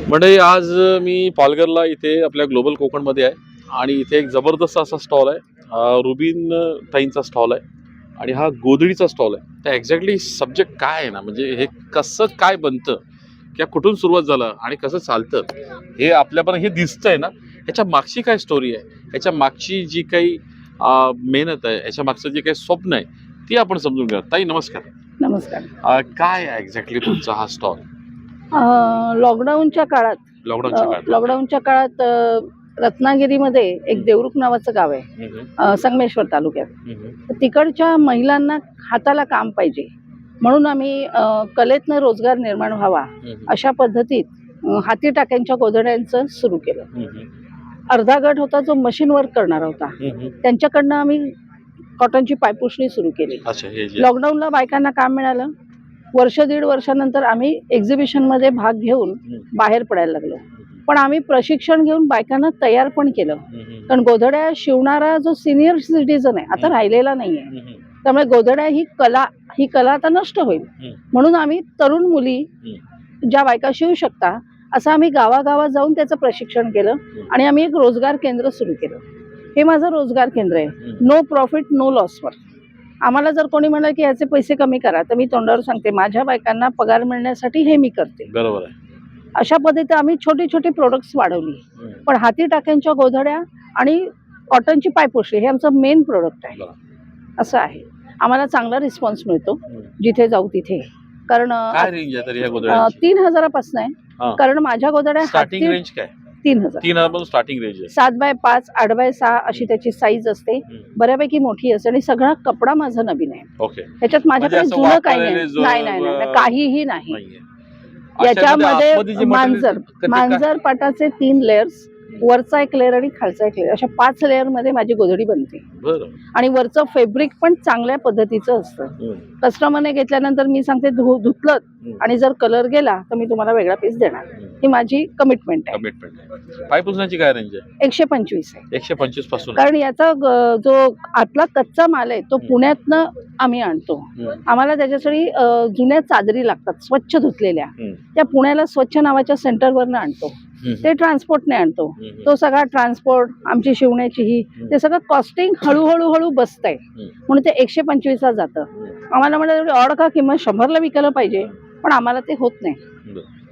म्हणजे आज मी पालघरला इथे आपल्या ग्लोबल कोकणमध्ये आहे आणि इथे एक जबरदस्त असा स्टॉल आहे. रुबीन ताईंचा स्टॉल आहे आणि हा गोधडीचा स्टॉल आहे. तर एक्झॅक्टली सब्जेक्ट काय आहे ना, म्हणजे हे कसं काय बनतं किंवा कुठून सुरुवात झालं आणि कसं चालतं हे आपल्यापर्यंत हे दिसतंय ना, ह्याच्या मागची काय स्टोरी आहे, ह्याच्या मागची जी काही मेहनत आहे, ह्याच्या मागचं जे काही स्वप्न आहे ती आपण समजून घ्या. ताई नमस्कार. नमस्कार. काय आहे एक्झॅक्टली तुमचा हा स्टॉल? लॉकडाऊनच्या काळात लॉकडाऊनच्या काळात रत्नागिरीमध्ये एक देवरुख नावाचं गाव आहे, संगमेश्वर तालुक्यात. तर तिकडच्या महिलांना हाताला काम पाहिजे म्हणून आम्ही कलेतनं रोजगार निर्माण व्हावा अशा पद्धतीत हाती टाक्यांच्या गोधड्यांचं सुरू केलं. अर्धा गट होता जो मशीन वर्क करणारा होता, त्यांच्याकडनं आम्ही कॉटनची पायपुसणी सुरू केली. लॉकडाऊनला बायकांना काम मिळालं. वर्ष दीड वर्षानंतर आम्ही एक्झिबिशन मध्ये भाग घेऊन बाहेर पडायला लागलो. पण आम्ही प्रशिक्षण घेऊन बायकांना तयार पण केलं, कारण गोधड्या शिवणारा जो सिनियर सिटीजन आहे आता राहिलेला नाहीये. त्यामुळे गोधड्या ही कला आता नष्ट होईल म्हणून आम्ही तरुण मुली ज्या बायका शिवू शकता असं आम्ही गावागावात जाऊन त्याचं प्रशिक्षण केलं आणि आम्ही एक रोजगार केंद्र सुरू केलं. हे माझं रोजगार केंद्र आहे, नो प्रॉफिट नो लॉसवर. आम्हाला जर कोणी म्हणाल की याचे पैसे कमी करा तर मी तोंडावर सांगते माझ्या बायकांना पगार मिळण्यासाठी हे मी करते. बरोबर आहे. अशा पद्धतीने आम्ही छोटी छोटी प्रोडक्ट्स वाढवली. पण हाती टाक्यांच्या गोधड्या आणि कॉटनची पायपुसणी हे आमचं मेन प्रोडक्ट आहे. असं आहे, आम्हाला चांगला रिस्पॉन्स मिळतो जिथे जाऊ तिथे. कारण 3000पासून आहे, कारण माझ्या गोधड्या स्टार्टिंग रेंज काय? 3000 स्टार्टिंग रेंज आहे. 7x5 8x6 अशी त्याची साईज असते, बऱ्यापैकी मोठी असते आणि सगळा कपडा माझा नवीन आहे. ओके, ह्याच्यात माझ्याकडे जुनं काही नाही, काहीही नाही. याच्यामध्ये मांजर पाटाचे 3 लेयर्स, वरचा एक लेअर आणि खालचा एक लेअर, अशा 5 लेअर मध्ये माझी गोधडी बनते. आणि वरचं फॅब्रिक पण चांगल्या पद्धतीचं असतं. कस्टमरने घेतल्यानंतर मी सांगते धुतलं आणि जर कलर गेला तर मी तुम्हाला वेगळा पीस देणार. ही माझी कमिटमेंट आहे. पायपुसण्याची काय रेंज आहे? 125 आहे. 125 पासून. कारण याचा जो आतला कच्चा माल आहे तो पुण्यातनं आम्ही आणतो. आम्हाला त्याच्यासाठी जुन्या चादरी लागतात स्वच्छ धुतलेल्या, त्या पुण्याला स्वच्छ नावाच्या सेंटरवरनं आणतो. ते ट्रान्सपोर्टने आणतो. तो सगळा ट्रान्सपोर्ट, आमची शिवण्याची ही ते सगळं कॉस्टिंग हळूहळू बसतंय म्हणून ते 125ला जातं. आम्हाला म्हणजे एवढी ऑड का किंमत 100ला विकायला पाहिजे, पण आम्हाला ते होत नाही.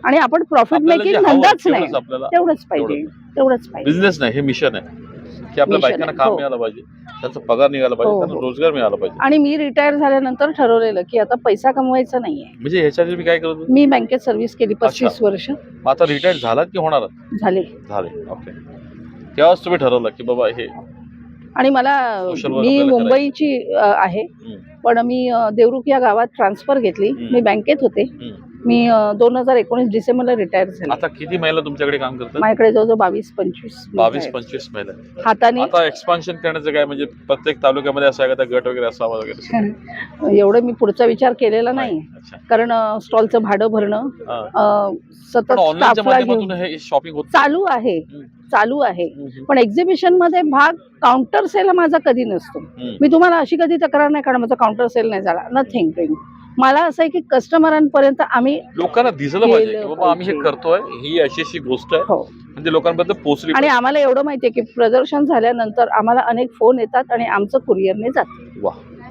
आणि आपण प्रॉफिट मेकिंग धंदाच नाही, तेवढंच पाहिजे. बिझनेस नाही, हे मिशन आहे की आपल्या बायकांना काम मिळालं पाहिजे, त्यांचा पगार निघाला पाहिजे, त्यांना रोजगार मिळाला पाहिजे. आणि मी रिटायर झाल्यानंतर ठरवलेलं की आता पैसा कमवायचा नाहीये. म्हणजे ह्याच्यासाठी मी काय करतो? मी बँकेत सर्व्हिस केली 35 वर्ष. आता रिटायर झालात की होणार? झाले. ओके, तेव्हाच तुम्ही ठरवलं की बाबा हे. आणि मी मुंबईची आहे, पण मी देवरुख या गावात ट्रान्सफर घेतली. मी बँकेत होते. मी 2019 डिसेंबरला रिटायर झाले. आता किती महिला तुमच्याकडे काम करतात? माझ्याकडे जवळजवळ 22-25 महिला हाताने. आता एक्सपान्शन करण्याचं काय, म्हणजे प्रत्येक तालुक्यामध्ये असा एखादा गट वगैरे असावा वगैरे? एवढं मी पुढचा विचार केलेला नाही, कारण स्टॉलचं भाडं भरणं, सतत स्टाफला घेऊन शॉपिंग चालू आहे. पण एक्झिबिशन मध्ये भाग काउंटर सेल माझा कधी नसतो. मी तुम्हाला अशी कधी तक्रार नाही कारण माझा काउंटर सेल नाही झाला, नथिंग. मला असं आहे की कस्टमरांपर्यंत आम्ही लोकांना दिसलं पाहिजे की बाबा आम्ही हे करतोय, ही अशी गोष्ट आहे, म्हणजे लोकांपर्यंत पोहोचली. आणि आम्हाला एवढं माहितीये की प्रदर्शन झाल्यानंतर आम्हाला अनेक फोन येतात आणि आमचं कुरिअरने जाते.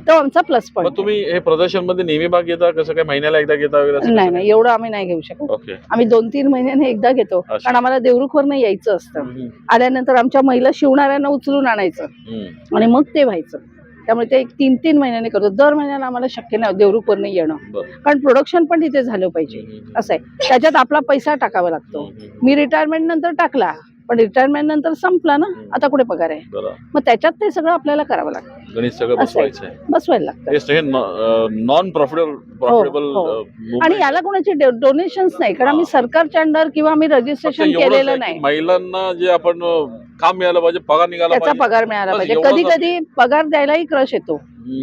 तो आमचा प्लस पॉईंट. तुम्ही हे प्रदर्शन मध्ये नेहमी भाग घेता कसं काय, महिन्याला एकदा घेता वगैरे? नाही, एवढं आम्ही नाही घेऊ शकत. आम्ही 2-3 महिन्याने एकदा घेतो, कारण आम्हाला देवरुखवरनं यायचं असतं. आल्यानंतर आमच्या महिला शिवणाऱ्यांना उचलून आणायचं आणि मग ते व्हायचं. त्यामुळे ते 3-3 महिन्याने करतो. दर महिन्याला आम्हाला शक्य नाही देवरुखवरनं येणं, कारण प्रोडक्शन पण तिथे झालं पाहिजे. असं आहे, त्याच्यात आपला पैसा टाकावा लागतो. मी रिटायरमेंट नंतर टाकला, पण रिटायरमेंट नंतर संपला ना, आता कुठे पगार आहे, मग त्याच्यात ते सगळं आपल्याला करावं लागतं. बसवायला लागतं. Non profitable. आणि याला कोणाचे डोनेशन्स नाही, कारण आम्ही सरकारच्या अंडर किंवा आम्ही रजिस्ट्रेशन केलेलं नाही. महिलांना जे आपण काम मिळालं पाहिजे, पगार निघाला पाहिजे, त्याचा पगार मिळाला पाहिजे. कधी कधी पगार द्यायलाही क्रश येतो.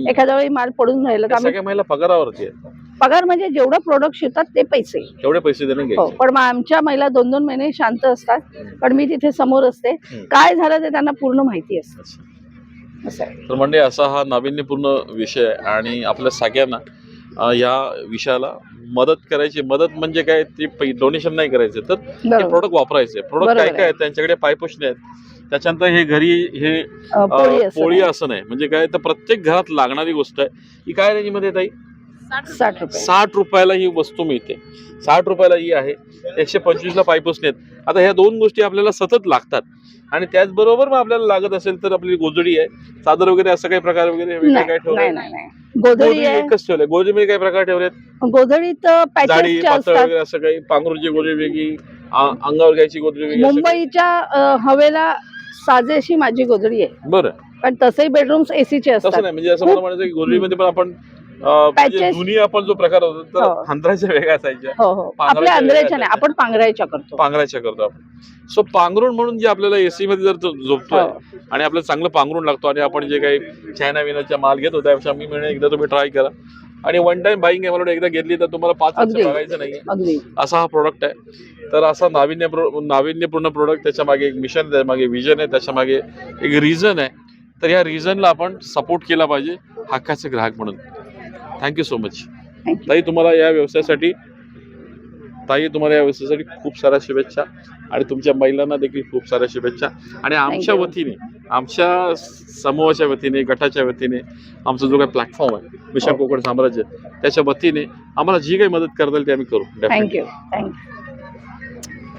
एखाद्या वेळी माल पडून राहिलं तर सगळ्या महिला पगारावरती आहे. पगार म्हणजे जेवढं प्रोडक्ट शिवतात ते पैसे, तेवढे पैसे देणे. पण मग आमच्या महिला 2-2 महिने शांत असतात, पण मी तिथे समोर असते. काय झालं ते त्यांना पूर्ण माहिती असतं. तर म्हणजे असा हा नाविन्यपूर्ण विषय आहे आणि आपल्या सगळ्यांना या विषयाला मदत करायची. मदत म्हणजे काय, ते डोनेशन नाही करायचं, तर हे बरोबर. प्रोडक्ट वापरायचे. प्रोडक्ट बरोबर काय आहे. काय आहेत, त्यांच्याकडे पायपुसणे आहेत, त्याच्यानंतर हे घरी हे पोळी असं पोळी नाही. असं नाही, म्हणजे काय तर प्रत्येक घरात लागणारी गोष्ट आहे. ही काय रेंजमध्ये ताई? 60 रुपये. 60 रुपयाला ही वस्तू मिळते. 60 रुपयाला ही आहे. 125ला पायपुसणे आहेत. आता ह्या दोन गोष्टी आपल्याला सतत लागतात आणि त्याचबरोबर मग आपल्याला लागत असेल तर आपली गोजडी आहे, चादर वगैरे असं काही प्रकार वगैरे वेगळं नाही काय ठेवलंय? नाही नाही नाही. गोधडी आहे. एकच ठेवलंय. गोजडीमध्ये काही प्रकार ठेवलेत? गोधडीत जाडी पॅचेसचे पातळ असतात. वगैरे असं काही? पांघरूची गोजडी वेगळी, अंगावर घ्यायची गोजडी वेगळी, असं काही? मुंबईच्या हवेला साजेशी माझी गोधडी आहे, बरं, पण तसही बेडरूम्स एसीचे तसं असतात. नाही, म्हणजे असं मला म्हणायचं की गोजडीमध्ये पण आपण म्हणजे Patches. जुनी आपण जो प्रकार होता तर हो. हांतराच्या वेगळ्या असायच्या, हो हो, आपल्या पांघरायच्या आंधळ्याच्या वेगळ्या नाही, आपण पांघरायच्या करतो. पांघरायच्या करतो आपण. सो पांघरुण म्हणून जे आपल्याला एसी मध्ये जर झोपतोय हो. आणि आपल्याला चांगलं पांघरुण लागतो आणि आपण जे काही चायना विनाचा माल घेतो त्यापेक्षा मी म्हणेन एकदा तुम्ही ट्राय करा आणि वन टाइम बाईंग आहे, मला वाटतं एकदा घेतली तर तुम्हाला 5 वर्ष अगदी. बघायचं नाहीये. अगदी. असा हा प्रोडक्ट आहे. तर असा नाविन्यपूर्ण प्रोडक्ट, त्याच्या मागे एक मिशन आहे, त्याच्या मागे विजन आहे, त्याच्या मागे एक रिझन आहे. तर ह्या रिझनला आपण सपोर्ट केला पाहिजे हक्काचे ग्राहक म्हणून. Thank you so much Thank you. ताई. तुम्हाला या व्यवसायासाठी खूप साऱ्या शुभेच्छा आणि तुमच्या महिलांना देखील खूप साऱ्या शुभेच्छा. आणि आमच्या you. वतीने, आमच्या समूहाच्या वतीने, गटाच्या वतीने, आमचा जो काही प्लॅटफॉर्म आहे मिशन हो. कोकण साम्राज्य, त्याच्या वतीने आम्हाला जी काही मदत करता येईल ती आम्ही करू. थँक्यू. थँक्यू.